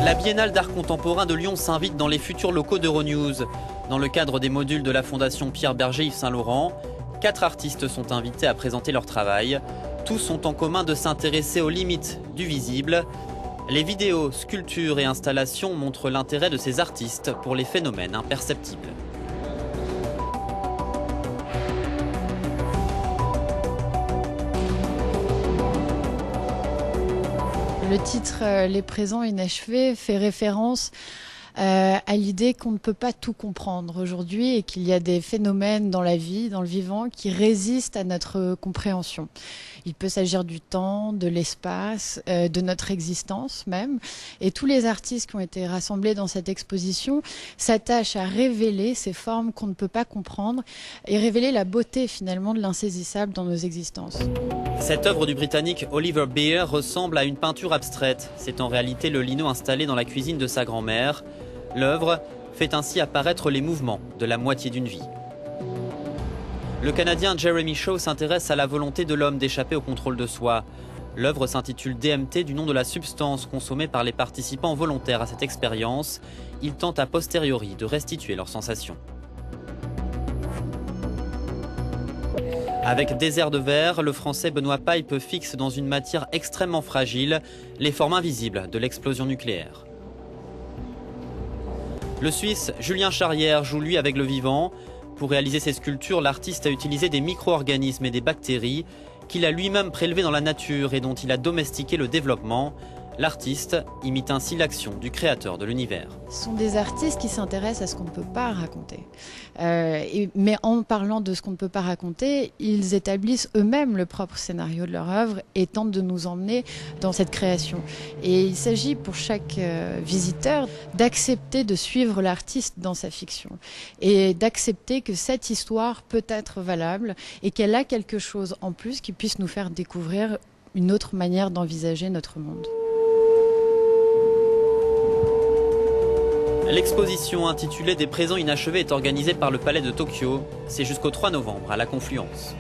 La Biennale d'art contemporain de Lyon s'invite dans les futurs locaux d'Euronews. Dans le cadre des modules de la Fondation Pierre Berger Yves Saint-Laurent, 4 artistes sont invités à présenter leur travail. Tous ont en commun de s'intéresser aux limites du visible. Les vidéos, sculptures et installations montrent l'intérêt de ces artistes pour les phénomènes imperceptibles. Le titre « Les présents inachevés » fait référence à l'idée qu'on ne peut pas tout comprendre aujourd'hui et qu'il y a des phénomènes dans la vie, dans le vivant, qui résistent à notre compréhension. Il peut s'agir du temps, de l'espace, de notre existence même. Et tous les artistes qui ont été rassemblés dans cette exposition s'attachent à révéler ces formes qu'on ne peut pas comprendre et révéler la beauté finalement de l'insaisissable dans nos existences. Cette œuvre du Britannique Oliver Beer ressemble à une peinture abstraite. C'est en réalité le lino installé dans la cuisine de sa grand-mère. L'œuvre fait ainsi apparaître les mouvements de la moitié d'une vie. Le Canadien Jeremy Shaw s'intéresse à la volonté de l'homme d'échapper au contrôle de soi. L'œuvre s'intitule DMT du nom de la substance consommée par les participants volontaires à cette expérience. Ils tentent a posteriori de restituer leurs sensations. Avec Désert de verre, le français Benoît Pipe fixe dans une matière extrêmement fragile les formes invisibles de l'explosion nucléaire. Le Suisse Julien Charrière joue lui avec le vivant. Pour réaliser ses sculptures, l'artiste a utilisé des micro-organismes et des bactéries qu'il a lui-même prélevés dans la nature et dont il a domestiqué le développement. L'artiste imite ainsi l'action du créateur de l'univers. Ce sont des artistes qui s'intéressent à ce qu'on ne peut pas raconter. Mais en parlant de ce qu'on ne peut pas raconter, ils établissent eux-mêmes le propre scénario de leur œuvre et tentent de nous emmener dans cette création. Et il s'agit pour chaque visiteur d'accepter de suivre l'artiste dans sa fiction et d'accepter que cette histoire peut être valable et qu'elle a quelque chose en plus qui puisse nous faire découvrir une autre manière d'envisager notre monde. L'exposition intitulée Des présents inachevés est organisée par le Palais de Tokyo. C'est jusqu'au 3 novembre à la Confluence.